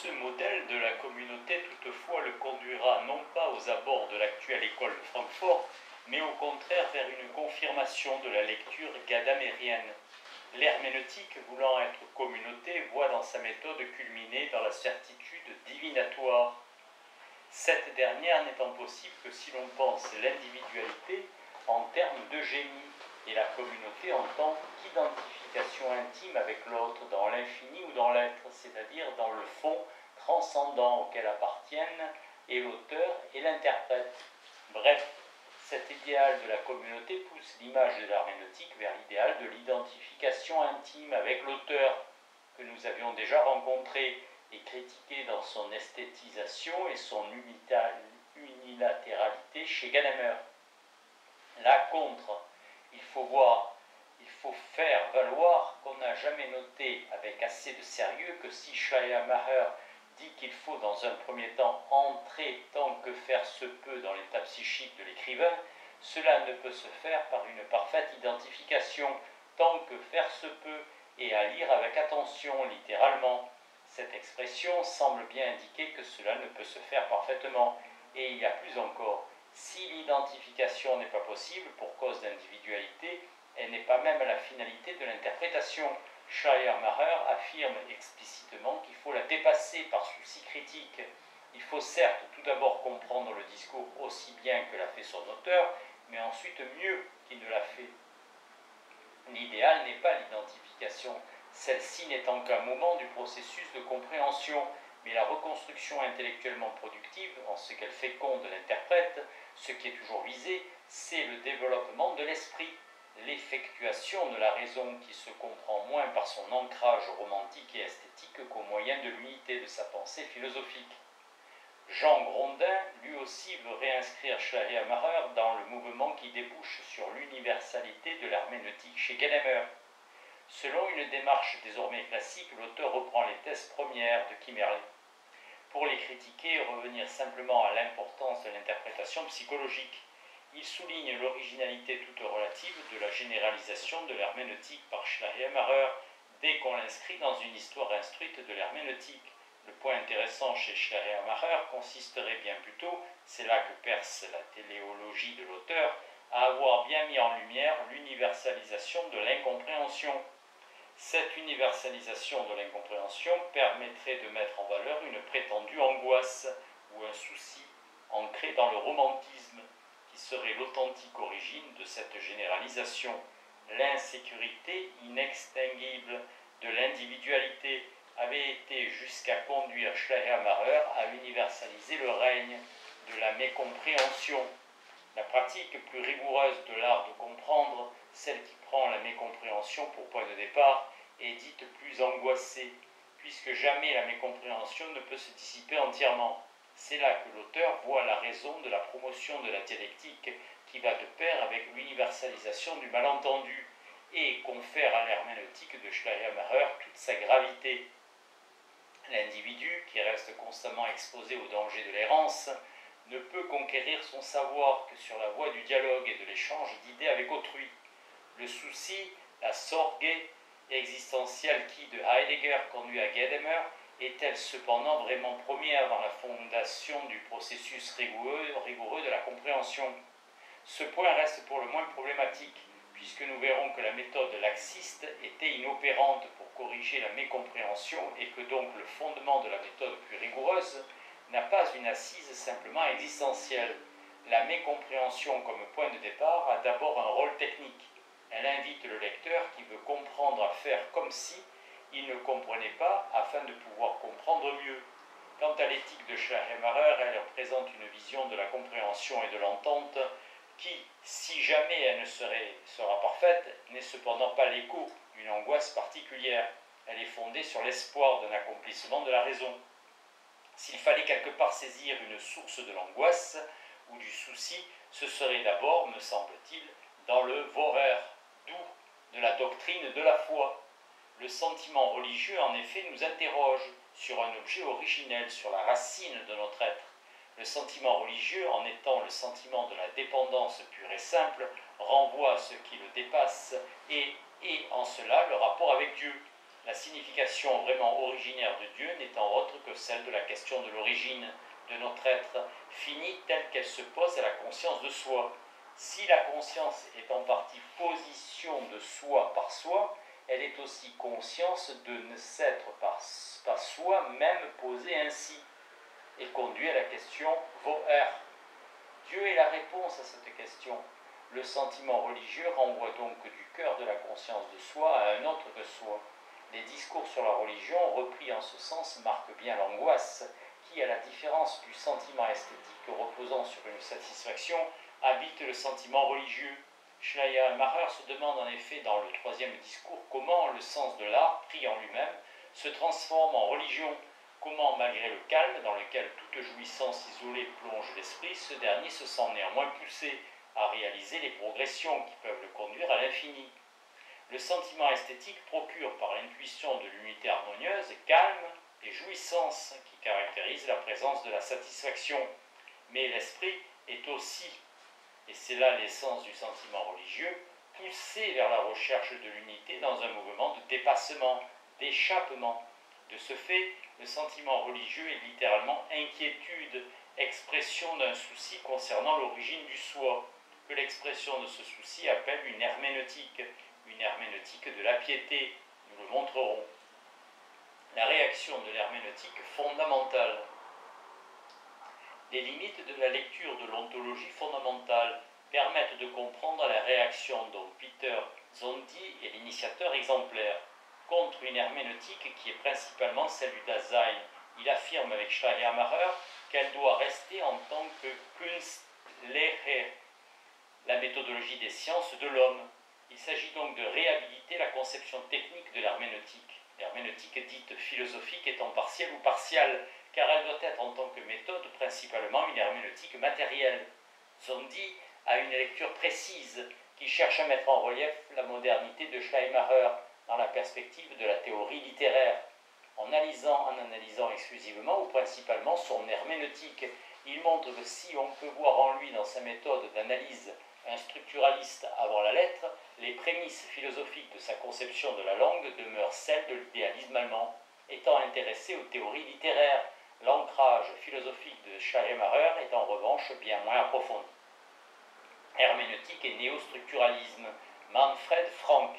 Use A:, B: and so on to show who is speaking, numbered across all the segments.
A: Ce modèle de la communauté, toutefois, le conduira non pas aux abords de l'actuelle école de Francfort, mais au contraire vers une confirmation de la lecture gadamérienne. L'herméneutique, voulant être communauté, voit dans sa méthode culminer dans la certitude divinatoire. Cette dernière n'étant possible que si l'on pense l'individualité en termes de génie et la communauté en tant qu'identification intime avec l'autre dans l'infini ou dans l'être, c'est-à-dire dans le fond transcendant auquel appartiennent et l'auteur et l'interprète. Bref, cet idéal de la communauté pousse l'image de l'herméneutique vers l'idéal de l'identification intime avec l'auteur que nous avions déjà rencontré et critiqué dans son esthétisation et son unilatéralité chez Gadamer. Là contre, il faut faire valoir qu'on n'a jamais noté avec assez de sérieux que si Schleiermacher dit qu'il faut dans un premier temps entrer tant que faire se peut dans l'état psychique de l'écrivain, cela ne peut se faire par une parfaite identification tant que faire se peut et à lire avec attention littéralement. Cette expression semble bien indiquer que cela ne peut se faire parfaitement. Et il y a plus encore, si l'identification n'est pas possible pour cause d'individualité, elle n'est pas même la finalité de l'interprétation. Schleiermacher affirme explicitement qu'il faut la dépasser par souci critique. Il faut certes tout d'abord comprendre le discours aussi bien que l'a fait son auteur, mais ensuite mieux qu'il ne l'a fait. L'idéal n'est pas l'identification, celle-ci n'étant qu'un moment du processus de compréhension, mais la reconstruction intellectuellement productive, en ce qu'elle féconde l'interprète, ce qui est toujours visé, c'est le développement de l'esprit, l'effectuation de la raison qui se comprend moins par son ancrage romantique et esthétique qu'au moyen de l'unité de sa pensée philosophique. Jean Grondin, lui aussi, veut réinscrire Schleiermacher dans le mouvement qui débouche sur l'universalité de l'herméneutique chez Gadamer. Selon une démarche désormais classique, l'auteur reprend les thèses premières de Kimmerley. Pour les critiquer et revenir simplement à l'importance de l'interprétation psychologique, il souligne l'originalité toute relative de la généralisation de l'herméneutique par Schleiermacher dès qu'on l'inscrit dans une histoire instruite de l'herméneutique. Le point intéressant chez Schleiermacher consisterait bien plutôt, c'est là que perce la téléologie de l'auteur, à avoir bien mis en lumière l'universalisation de l'incompréhension. Cette universalisation de l'incompréhension permettrait de mettre en valeur une prétendue angoisse ou un souci ancré dans le romantisme, qui serait l'authentique origine de cette généralisation. L'insécurité inextinguible de l'individualité avait été jusqu'à conduire Schleiermacher à universaliser le règne de la mécompréhension. La pratique plus rigoureuse de l'art de comprendre, celle qui prend la mécompréhension pour point de départ, est dite plus angoissée, puisque jamais la mécompréhension ne peut se dissiper entièrement. C'est là que l'auteur voit la raison de la promotion de la dialectique qui va de pair avec l'universalisation du malentendu et confère à l'herméneutique de Schleiermacher toute sa gravité. L'individu, qui reste constamment exposé au danger de l'errance, ne peut conquérir son savoir que sur la voie du dialogue et de l'échange d'idées avec autrui. Le souci, la sorgue existentielle qui, de Heidegger, conduit à Gadamer, est-elle cependant vraiment première dans la fondation du processus rigoureux de la compréhension? Ce point reste pour le moins problématique, puisque nous verrons que la méthode laxiste était inopérante pour corriger la mécompréhension et que donc le fondement de la méthode plus rigoureuse n'a pas une assise simplement existentielle. La mécompréhension comme point de départ a d'abord un rôle technique. Elle invite le lecteur qui veut comprendre à faire comme si il ne comprenait pas afin de pouvoir comprendre mieux. Quant à l'éthique de Schleiermacher, elle représente une vision de la compréhension et de l'entente qui, si jamais elle ne sera parfaite, n'est cependant pas l'écho d'une angoisse particulière. Elle est fondée sur l'espoir d'un accomplissement de la raison. S'il fallait quelque part saisir une source de l'angoisse ou du souci, ce serait d'abord, me semble-t-il, dans le Wörer, d'où de la doctrine de la foi. Le sentiment religieux, en effet, nous interroge sur un objet originel, sur la racine de notre être. Le sentiment religieux, en étant le sentiment de la dépendance pure et simple, renvoie à ce qui le dépasse et en cela le rapport avec Dieu. la signification vraiment originaire de Dieu n'étant autre que celle de la question de l'origine de notre être fini telle qu'elle se pose à la conscience de soi. Si la conscience est en partie position de soi par soi, elle est aussi conscience de ne s'être pas soi-même posée ainsi, et conduit à la question Woher. Dieu est la réponse à cette question. Le sentiment religieux renvoie donc du cœur de la conscience de soi à un autre que soi. Les discours sur la religion, repris en ce sens, marquent bien l'angoisse qui, à la différence du sentiment esthétique reposant sur une satisfaction, habite le sentiment religieux. Schleiermacher se demande en effet dans le troisième discours comment le sens de l'art, pris en lui-même, se transforme en religion. Comment, malgré le calme dans lequel toute jouissance isolée plonge l'esprit, ce dernier se sent néanmoins poussé à réaliser les progressions qui peuvent le conduire à l'infini. Le sentiment esthétique procure par l'intuition de l'unité harmonieuse calme et jouissance qui caractérise la présence de la satisfaction. Mais l'esprit est aussi, et c'est là l'essence du sentiment religieux, poussé vers la recherche de l'unité dans un mouvement de dépassement, d'échappement. De ce fait, le sentiment religieux est littéralement inquiétude, expression d'un souci concernant l'origine du soi, que l'expression de ce souci appelle une herméneutique de la piété, nous le montrerons. La réaction de l'herméneutique fondamentale. Les limites de la lecture de l'ontologie fondamentale permettent de comprendre la réaction dont Peter Zondi est l'initiateur exemplaire. Contre une herméneutique qui est principalement celle du Dasein, il affirme avec Schleiermacher qu'elle doit rester en tant que Kunstlehre, la méthodologie des sciences de l'homme. Il s'agit donc de réhabiliter la conception technique de l'herméneutique. L'herméneutique dite philosophique étant partielle ou partiale, car elle doit être en tant que méthode principalement une herméneutique matérielle. Zondi a une lecture précise qui cherche à mettre en relief la modernité de Schleiermacher dans la perspective de la théorie littéraire. En analysant exclusivement ou principalement son herméneutique, il montre que si on peut voir en lui dans sa méthode d'analyse un structuraliste avant la lettre, les prémices philosophiques de sa conception de la langue demeurent celles de l'idéalisme allemand. Étant intéressé aux théories littéraires, l'ancrage philosophique de Schleiermacher est en revanche bien moins approfondi. Herméneutique et néostructuralisme, Manfred Frank.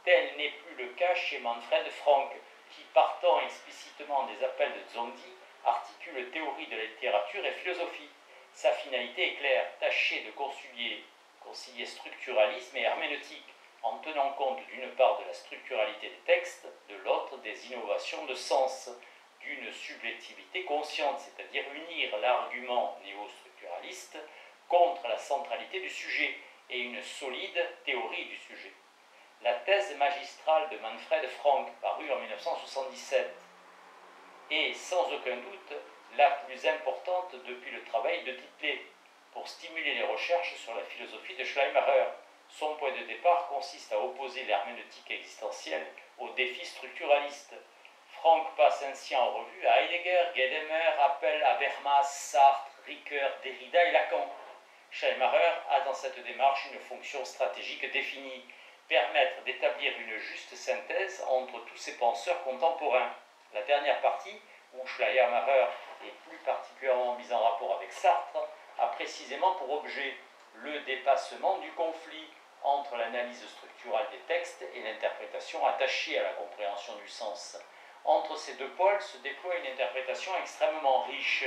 A: Tel n'est plus le cas chez Manfred Frank, qui, partant explicitement des appels de Zondi, articule théorie de la littérature et philosophie. Sa finalité est claire, tâcher de concilier structuralisme et herméneutique, en tenant compte d'une part de la structuralité des textes, de l'autre des innovations de sens, d'une subjectivité consciente, c'est-à-dire unir l'argument néo-structuraliste contre la centralité du sujet et une solide théorie du sujet. La thèse magistrale de Manfred Frank, parue en 1977, est sans aucun doute la plus importante depuis le travail de Dittler pour stimuler les recherches sur la philosophie de Schleiermacher. Son point de départ consiste à opposer l'herméneutique existentielle au défi structuraliste. Frank passe ainsi en revue à Heidegger, Gadamer, appelle à Habermas, Sartre, Ricoeur, Derrida et Lacan. Schleiermacher a dans cette démarche une fonction stratégique définie, permettre d'établir une juste synthèse entre tous ces penseurs contemporains. La dernière partie, où Schleiermacher est plus particulièrement mis en rapport avec Sartre, a précisément pour objet le dépassement du conflit entre l'analyse structurale des textes et l'interprétation attachée à la compréhension du sens. Entre ces deux pôles se déploie une interprétation extrêmement riche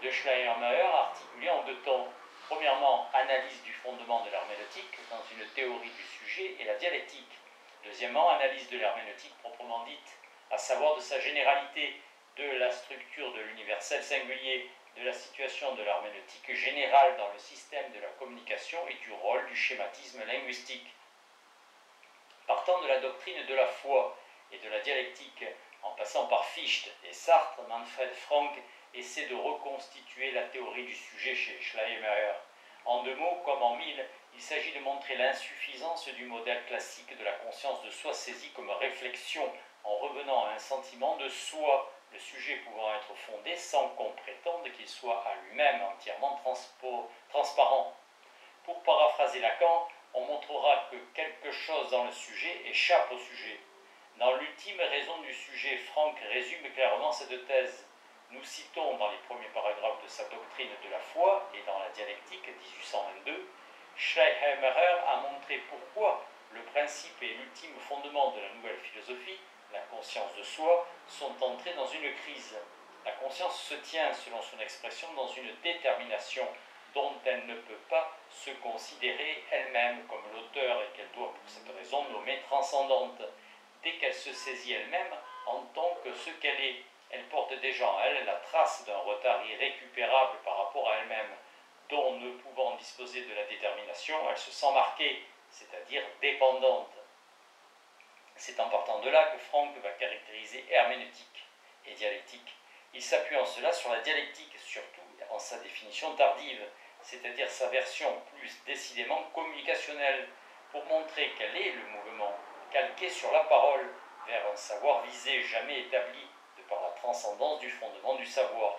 A: de Schleiermacher articulée en deux temps. Premièrement, analyse du fondement de l'herméneutique dans une théorie du sujet et la dialectique. Deuxièmement, analyse de l'herméneutique proprement dite, à savoir de sa généralité, de la structure de l'universel singulier, de la situation de l'herméneutique générale dans le système de la communication et du rôle du schématisme linguistique. Partant de la doctrine de la foi et de la dialectique, en passant par Fichte et Sartre, Manfred Frank essaie de reconstituer la théorie du sujet chez Schleiermacher. En deux mots, comme en mille, il s'agit de montrer l'insuffisance du modèle classique de la conscience de soi saisie comme réflexion en revenant à un sentiment de soi, le sujet pouvant être fondé sans qu'on prétende qu'il soit à lui-même entièrement transparent. Pour paraphraser Lacan, on montrera que quelque chose dans le sujet échappe au sujet. Dans l'ultime raison du sujet, Franck résume clairement cette thèse. Nous citons dans les premiers paragraphes de sa doctrine de la foi et dans la dialectique 1822, Schleiermacher a montré pourquoi le principe et l'ultime fondement de la nouvelle philosophie, la conscience de soi, sont entrés dans une crise. La conscience se tient, selon son expression, dans une détermination dont elle ne peut pas se considérer elle-même comme l'auteur et qu'elle doit pour cette raison nommer transcendante. Dès qu'elle se saisit elle-même en tant que ce qu'elle est, elle porte déjà en elle la trace d'un retard irrécupérable par rapport à elle-même, dont, ne pouvant disposer de la détermination, elle se sent marquée, c'est-à-dire dépendante. C'est en partant de là que Franck va caractériser herméneutique et dialectique. Il s'appuie en cela sur la dialectique, surtout en sa définition tardive, c'est-à-dire sa version plus décidément communicationnelle, pour montrer quel est le mouvement, calqué sur la parole, vers un savoir visé jamais établi de par la transcendance du fondement du savoir.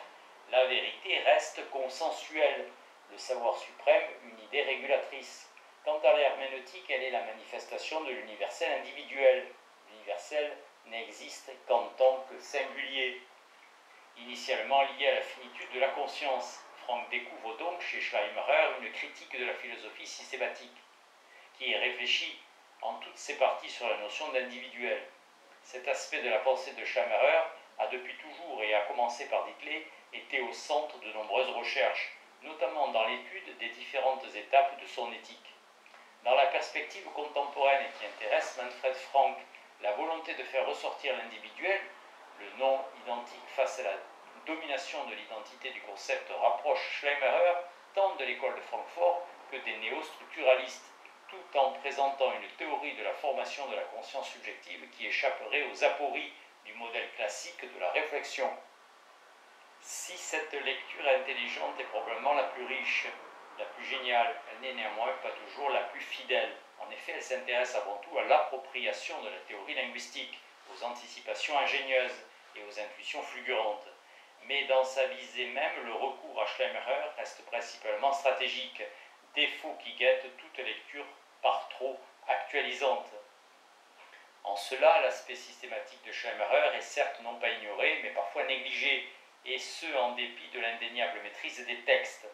A: La vérité reste consensuelle, le savoir suprême une idée régulatrice. Quant à l'herméneutique, elle est la manifestation de l'universel individuel. L'universel n'existe qu'en tant que singulier. Initialement lié à la finitude de la conscience, Franck découvre donc chez Schleiermacher une critique de la philosophie systématique, qui est réfléchie en toutes ses parties sur la notion d'individuel. Cet aspect de la pensée de Schleiermacher a depuis toujours, et a commencé par Dickler, été au centre de nombreuses recherches, notamment dans l'étude des différentes étapes de son éthique. Dans la perspective contemporaine et qui intéresse Manfred Frank, la volonté de faire ressortir l'individuel, le non identique face à la domination de l'identité du concept rapproche Schleiermacher tant de l'école de Francfort que des néo-structuralistes, tout en présentant une théorie de la formation de la conscience subjective qui échapperait aux apories du modèle classique de la réflexion. Si cette lecture intelligente est probablement la plus riche, la plus géniale, elle n'est néanmoins pas toujours la plus fidèle. En effet, elle s'intéresse avant tout à l'appropriation de la théorie linguistique, aux anticipations ingénieuses et aux intuitions fulgurantes. Mais dans sa visée même, le recours à Schleiermacher reste principalement stratégique, défaut qui guette toute lecture par trop actualisante. En cela, l'aspect systématique de Schleiermacher est certes non pas ignoré, mais parfois négligé, et ce en dépit de l'indéniable maîtrise des textes.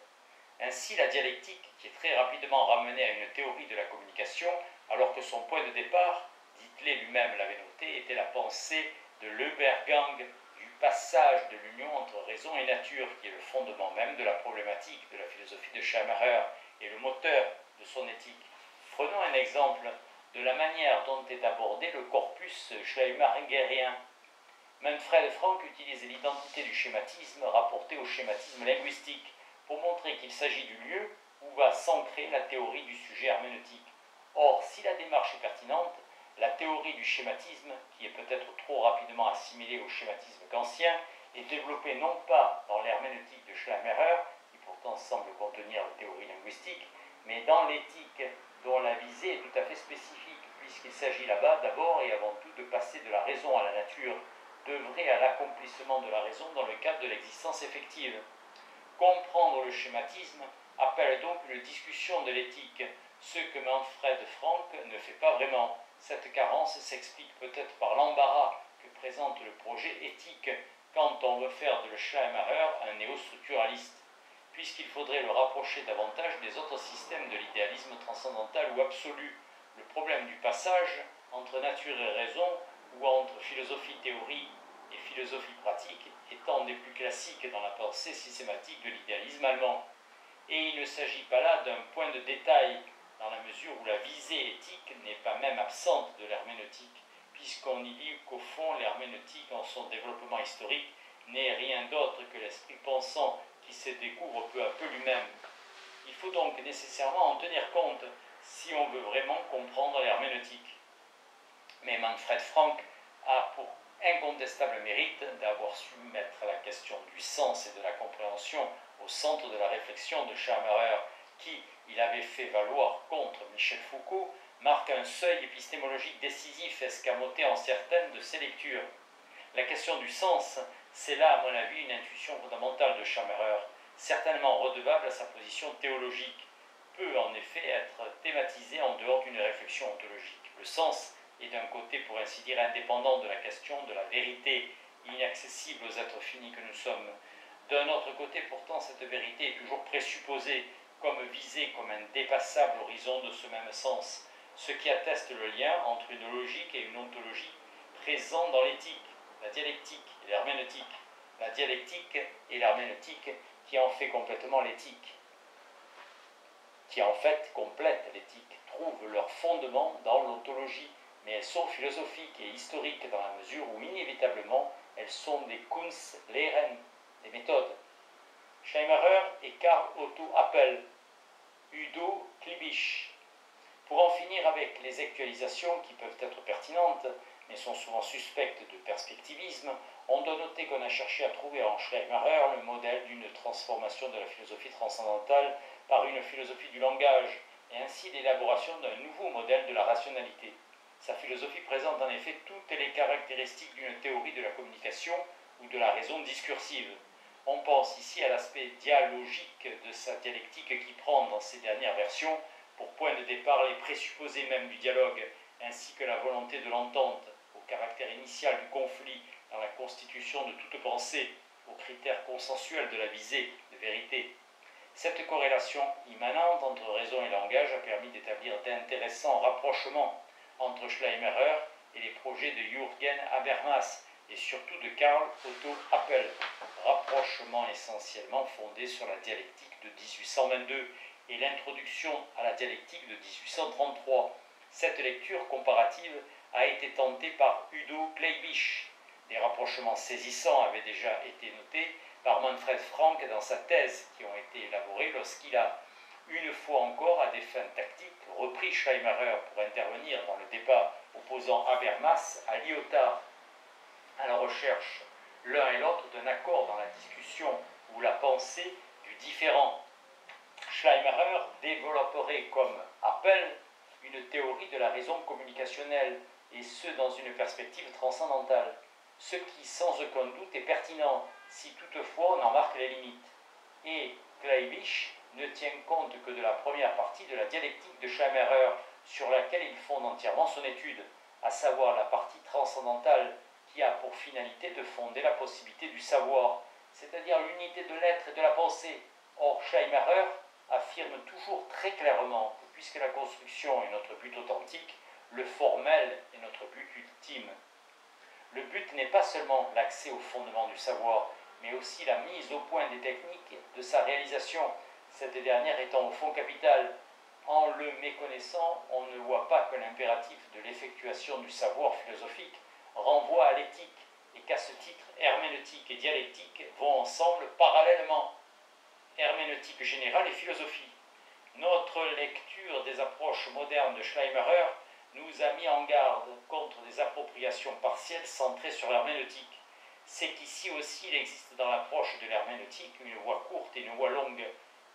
A: Ainsi, la dialectique, qui est très rapidement ramenée à une théorie de la communication, alors que son point de départ, Dickler lui-même l'avait noté, était la pensée de l'Übergang, du passage de l'union entre raison et nature, qui est le fondement même de la problématique de la philosophie de Schleiermacher et le moteur de son éthique. Prenons un exemple de la manière dont est abordé le corpus schleiermacherien. Manfred Frank utilise l'identité du schématisme rapportée au schématisme linguistique pour montrer qu'il s'agit du lieu où va s'ancrer la théorie du sujet herméneutique. Or, si la démarche est pertinente, la théorie du schématisme, qui est peut-être trop rapidement assimilée au schématisme kantien, est développée non pas dans l'herméneutique de Schleiermacher, qui pourtant semble contenir la théorie linguistique, mais dans l'éthique, dont la visée est tout à fait spécifique, puisqu'il s'agit là-bas d'abord et avant tout de passer de la raison à la nature, d'œuvrer à l'accomplissement de la raison dans le cadre de l'existence effective. Comprendre le schématisme appelle donc une discussion de l'éthique, ce que Manfred Frank ne fait pas vraiment. Cette carence s'explique peut-être par l'embarras que présente le projet éthique quand on veut faire de Schleiermacher un néostructuraliste, puisqu'il faudrait le rapprocher davantage des autres systèmes de l'idéalisme transcendantal ou absolu. Le problème du passage entre nature et raison, ou entre philosophie-théorie et philosophie pratique, étant des plus classiques dans la pensée systématique de l'idéalisme allemand. Et il ne s'agit pas là d'un point de détail, dans la mesure où la visée éthique n'est pas même absente de l'herméneutique, puisqu'on y lit qu'au fond l'herméneutique, en son développement historique, n'est rien d'autre que l'esprit pensant qui se découvre peu à peu lui-même. Il faut donc nécessairement en tenir compte si on veut vraiment comprendre l'herméneutique. Mais Manfred Frank a pour incontestable mérite d'avoir su mettre la question du sens et de la compréhension au centre de la réflexion de Schleiermacher, qui, il avait fait valoir contre Michel Foucault, marque un seuil épistémologique décisif escamoté en certaines de ses lectures. La question du sens, c'est là, à mon avis, une intuition fondamentale de Schleiermacher, certainement redevable à sa position théologique, peut en effet être thématisée en dehors d'une réflexion ontologique. Le sens est d'un côté, pour ainsi dire, indépendant de la question de la vérité inaccessible aux êtres finis que nous sommes. D'un autre côté, pourtant, cette vérité est toujours présupposée comme visée comme un dépassable horizon de ce même sens, ce qui atteste le lien entre une logique et une ontologie présent dans l'éthique, la dialectique et l'herméneutique, la dialectique et l'herméneutique qui en fait complètement l'éthique, qui en fait complète l'éthique, trouvent leur fondement dans l'ontologie, mais elles sont philosophiques et historiques dans la mesure où inévitablement elles sont des Kunstlehren, des méthodes. Schleimacher et Karl Otto Appel, Udo Kliebisch. Pour en finir avec les actualisations qui peuvent être pertinentes, mais sont souvent suspectes de perspectivisme, on doit noter qu'on a cherché à trouver en Schleimacher le modèle d'une transformation de la philosophie transcendantale par une philosophie du langage, et ainsi l'élaboration d'un nouveau modèle de la rationalité. Sa philosophie présente en effet toutes les caractéristiques d'une théorie de la communication ou de la raison discursive. On pense ici à l'aspect dialogique de sa dialectique qui prend dans ses dernières versions pour point de départ les présupposés même du dialogue, ainsi que la volonté de l'entente, au caractère initial du conflit dans la constitution de toute pensée, aux critères consensuels de la visée de vérité. Cette corrélation immanente entre raison et langage a permis d'établir d'intéressants rapprochements entre Schleimacher et les projets de Jürgen Habermas et surtout de Karl Otto Appel, rapprochement essentiellement fondé sur la dialectique de 1822 et l'introduction à la dialectique de 1833. Cette lecture comparative a été tentée par Udo Kliebisch. Des rapprochements saisissants avaient déjà été notés par Manfred Frank dans sa thèse, qui ont été élaborés lorsqu'il a, une fois encore à des fins tactiques, repris Schleimacher pour intervenir dans le débat opposant Habermas à Lyotard, à la recherche l'un et l'autre d'un accord dans la discussion ou la pensée du différent. Schleimacher développerait comme Appel une théorie de la raison communicationnelle, et ce dans une perspective transcendantale, ce qui sans aucun doute est pertinent, si toutefois on en marque les limites. Et Kliebisch ne tient compte que de la première partie de la dialectique de Schleimacher, sur laquelle il fonde entièrement son étude, à savoir la partie transcendantale qui a pour finalité de fonder la possibilité du savoir, c'est-à-dire l'unité de l'être et de la pensée. Or, Schleimacher affirme toujours très clairement que puisque la construction est notre but authentique, le formel est notre but ultime. Le but n'est pas seulement l'accès au fondement du savoir, mais aussi la mise au point des techniques de sa réalisation, cette dernière étant au fond capitale. En le méconnaissant, on ne voit pas que l'impératif de l'effectuation du savoir philosophique renvoie à l'éthique, et qu'à ce titre, herméneutique et dialectique vont ensemble parallèlement. Herméneutique générale et philosophie. Notre lecture des approches modernes de Schleimacher nous a mis en garde contre des appropriations partielles centrées sur l'herméneutique. C'est qu'ici aussi il existe dans l'approche de l'herméneutique une voie courte et une voie longue,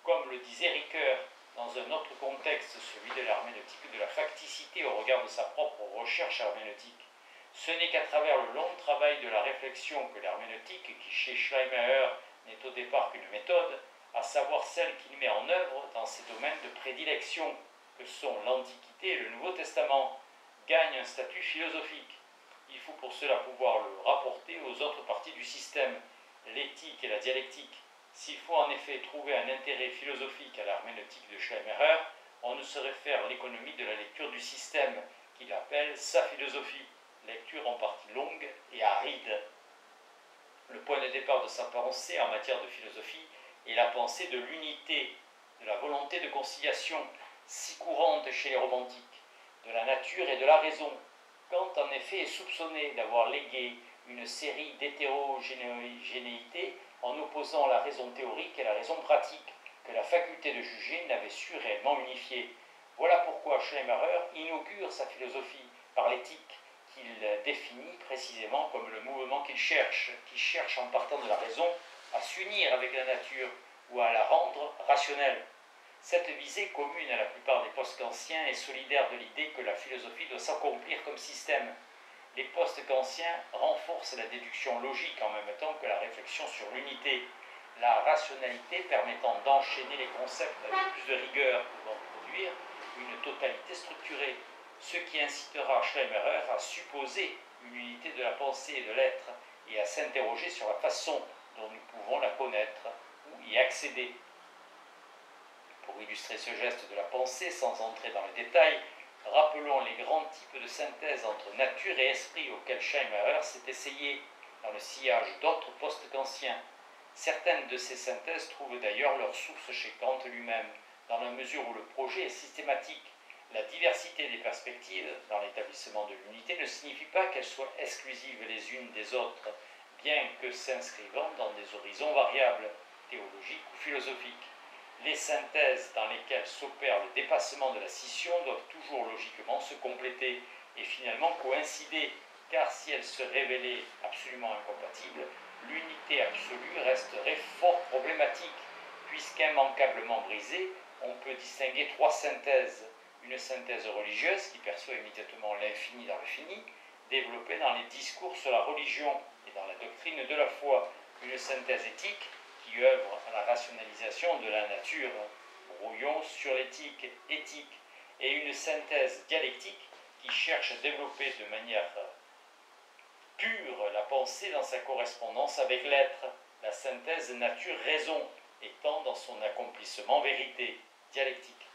A: comme le disait Ricoeur dans un autre contexte, celui de l'herméneutique de la facticité au regard de sa propre recherche herméneutique. Ce n'est qu'à travers le long travail de la réflexion que l'herméneutique, qui chez Schleimacher n'est au départ qu'une méthode, à savoir celle qu'il met en œuvre dans ses domaines de prédilection, que sont l'Antiquité et le Nouveau Testament, gagne un statut philosophique. Il faut pour cela pouvoir le rapporter aux autres parties du système, l'éthique et la dialectique. S'il faut en effet trouver un intérêt philosophique à l'herméneutique de Schleimacher, on ne saurait faire l'économie de la lecture du système, qu'il appelle sa philosophie, lecture en partie longue et aride. Le point de départ de sa pensée en matière de philosophie est la pensée de l'unité, de la volonté de conciliation, si courante chez les romantiques, de la nature et de la raison. Kant en effet est soupçonné d'avoir légué une série d'hétérogénéités en opposant la raison théorique et la raison pratique, que la faculté de juger n'avait su réellement unifier. Voilà pourquoi Schleimacher inaugure sa philosophie par l'éthique, qu'il définit précisément comme le mouvement qui cherche en partant de la raison à s'unir avec la nature ou à la rendre rationnelle. Cette visée commune à la plupart des post-kantiens est solidaire de l'idée que la philosophie doit s'accomplir comme système. Les post-kantiens renforcent la déduction logique en même temps que la réflexion sur l'unité, la rationalité permettant d'enchaîner les concepts avec plus de rigueur, pouvant produire une totalité structurée. ce qui incitera Schleiermacher à supposer une unité de la pensée et de l'être et à s'interroger sur la façon dont nous pouvons la connaître ou y accéder. Pour illustrer ce geste de la pensée, sans entrer dans les détails, rappelons les grands types de synthèse entre nature et esprit auxquels Schleiermacher s'est essayé dans le sillage d'autres post-kantiens. Certaines de ces synthèses trouvent d'ailleurs leur source chez Kant lui-même, dans la mesure où le projet est systématique. La diversité des perspectives dans l'établissement de l'unité ne signifie pas qu'elles soient exclusives les unes des autres, bien que s'inscrivant dans des horizons variables, théologiques ou philosophiques. Les synthèses dans lesquelles s'opère le dépassement de la scission doivent toujours logiquement se compléter et finalement coïncider, car si elles se révélaient absolument incompatibles, l'unité absolue resterait fort problématique, puisqu'immanquablement brisée, on peut distinguer trois synthèses. Une synthèse religieuse qui perçoit immédiatement l'infini dans le fini, développée dans les discours sur la religion et dans la doctrine de la foi. Une synthèse éthique qui œuvre à la rationalisation de la nature, brouillon sur l'éthique éthique, et une synthèse dialectique qui cherche à développer de manière pure la pensée dans sa correspondance avec l'être, la synthèse nature-raison étant dans son accomplissement vérité dialectique.